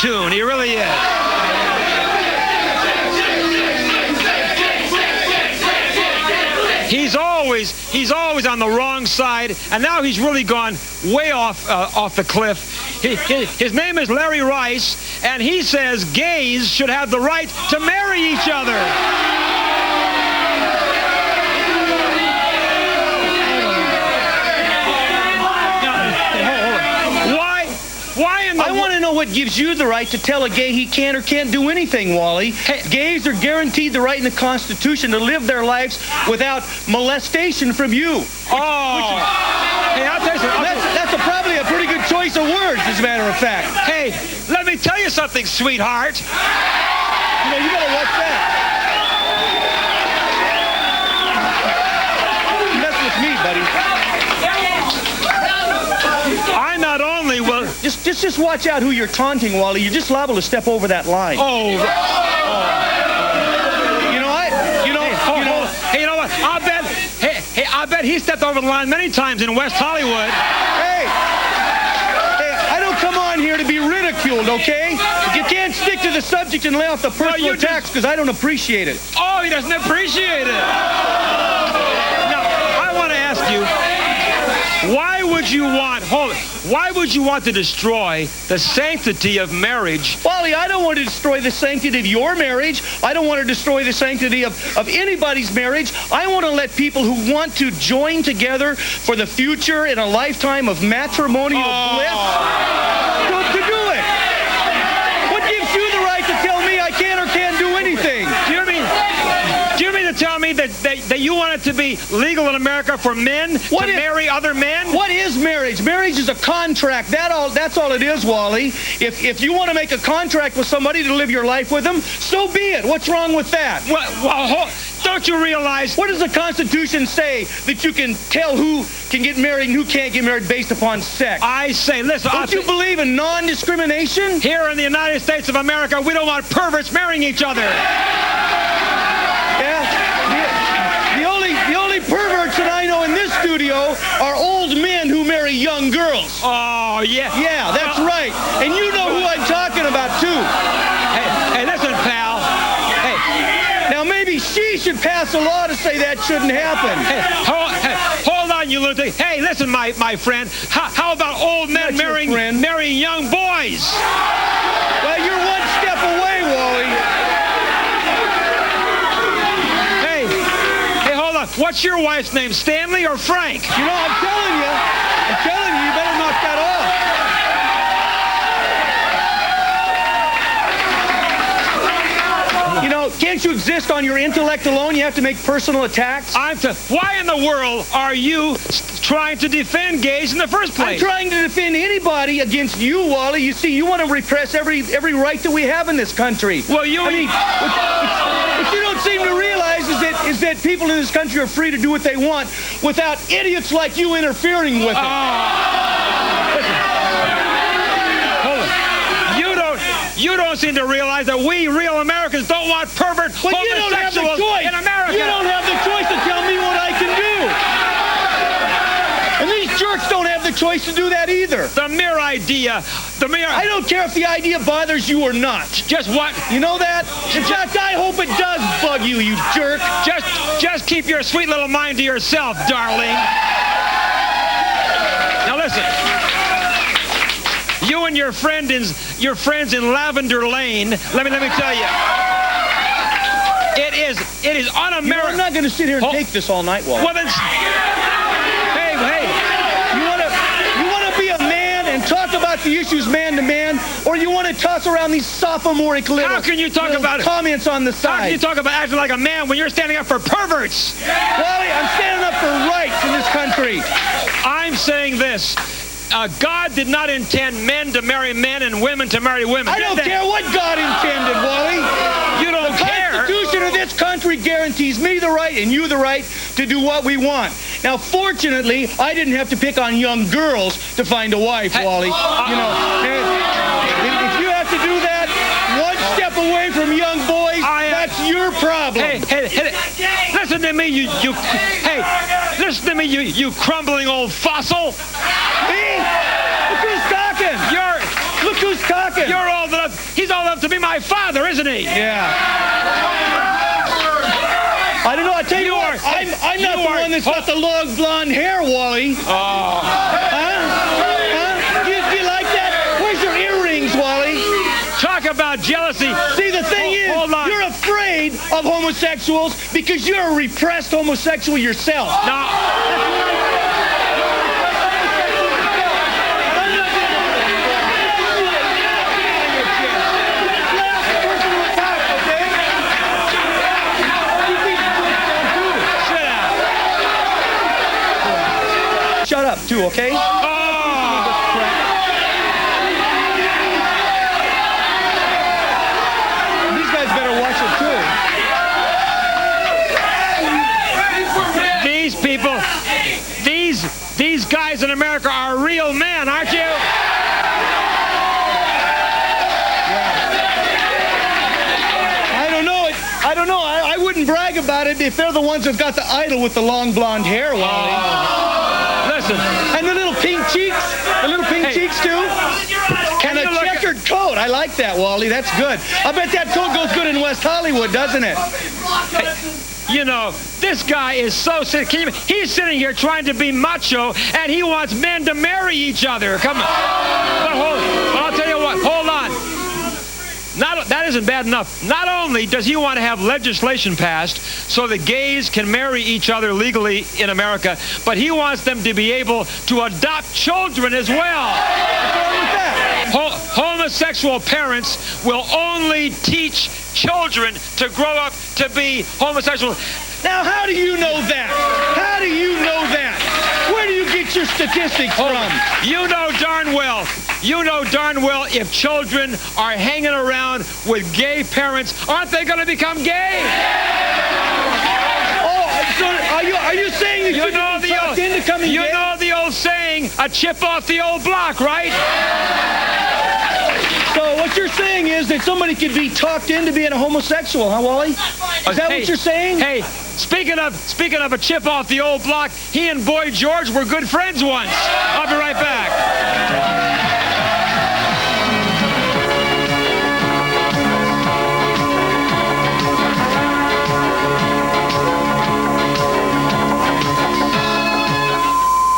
tune. He really is. He's always on the wrong side, and now he's really gone way off the cliff. His name is Larry Rice, and he says gays should have the right to marry each other. I want to know what gives you the right to tell a gay he can or can't do anything, Wally. Hey, gays are guaranteed the right in the Constitution to live their lives without molestation from you. Hey, I'll tell you something. That's probably a pretty good choice of words, as a matter of fact. Hey, let me tell you something, sweetheart. You know, you better watch that. Mess with me, buddy. I not only will... Just watch out who you're taunting, Wally. You're just liable to step over that line. Oh. You know what? Hey, you know what? I bet he stepped over the line many times in West Hollywood. Hey, I don't come on here to be ridiculed, okay? You can't stick to the subject and lay off the personal attacks because I don't appreciate it. Oh, he doesn't appreciate it. Now, I want to ask you, why would you want to destroy the sanctity of marriage? Wally, I don't want to destroy the sanctity of your marriage. I don't want to destroy the sanctity of anybody's marriage. I want to let people who want to join together for the future in a lifetime of matrimonial bliss to do it. What gives you the right to tell me I can or can't do anything? Do you mean to tell me that you want it to be legal in America for men to marry other men? What is marriage? Marriage is a contract. That's all it is, Wally. If you want to make a contract with somebody to live your life with them, so be it. What's wrong with that? Well, don't you realize... What does the Constitution say that you can tell who can get married and who can't get married based upon sex? I say, listen... Don't you believe in non-discrimination? Here in the United States of America, we don't want perverts marrying each other. The only perverts that I know in this studio are old men who marry young girls. Oh, yeah. Yeah, that's right. And you know who I'm talking about, too. Hey, listen, pal. Hey. Now, maybe she should pass a law to say that shouldn't happen. Hey, hold on, you lunatic. Hey, listen, my friend. How about old men marrying young boys? Well, you're one step away, Wally. What's your wife's name, Stanley or Frank? You know, I'm telling you, you better knock that off. You know, can't you exist on your intellect alone? You have to make personal attacks? Why in the world are you trying to defend gays in the first place? I'm trying to defend anybody against you, Wally. You see, you want to repress every right that we have in this country. Well, what you don't seem to realize is that people in this country are free to do what they want without idiots like you interfering with it. You don't seem to realize that we real Americans don't want pervert homosexuals in America. You don't have the choice to tell me what I can do. And these jerks don't have the choice to do that either. I don't care if the idea bothers you or not. Just what? You know that? In fact, I hope it does bug you, you jerk. Just keep your sweet little mind to yourself, darling. Now listen. You and your friends in Lavender Lane, let me tell you. It is un-American. You know, I'm not going to sit here and take this all night, Wally. Well, then, hey. You want to be a man and talk about the issues man to man, or you want to toss around these sophomoric little comments on the side? How can you talk about acting like a man when you're standing up for perverts? Wally, I'm standing up for rights in this country. I'm saying this. God did not intend men to marry men and women to marry women. I don't care what God intended, Wally. You don't care. The Constitution of this country guarantees me the right and you the right to do what we want. Now, fortunately, I didn't have to pick on young girls to find a wife, Wally. You know, if you have to do that, one step away from young boys, that's your problem. Hey, listen to me, you crumbling old fossil. Me? Look who's talking. Look who's just talking. You're old enough. He's old enough to be my father, isn't he? Yeah. I don't know. I tell you what. I'm not the one that's got the long blonde hair, Wally. Oh. Do you like that? Where's your earrings, Wally? Talk about jealousy. See, the thing is, you're afraid of homosexuals because you're a repressed homosexual yourself. Shut up, too, okay? These guys better watch it, too. These people, these guys in America are real men, aren't you? I don't know. I wouldn't brag about it if they're the ones that got the idol with the long blonde hair, Wally. Listen. And the little pink cheeks. The little pink cheeks, too. And a checkered coat. I like that, Wally. That's good. I bet that coat goes good in West Hollywood, doesn't it? Hey, you know, this guy is so sick. He's sitting here trying to be macho, and he wants men to marry each other. Come on. But I'll tell you what. Hold on. That isn't bad enough. Not only does he want to have legislation passed so the gays can marry each other legally in America, but he wants them to be able to adopt children as well. Homosexual parents will only teach children to grow up to be homosexual. Now, how do you know that? How do you know that? Where do you get your statistics from? You know darn well if children are hanging around with gay parents, aren't they going to become gay? Oh, so are you saying that you know the old into coming gay? You know the old saying, a chip off the old block, right? So what you're saying is that somebody could be talked into being a homosexual, huh, Wally? Is that what you're saying? Hey, speaking of a chip off the old block, he and Boy George were good friends once. I'll be right back.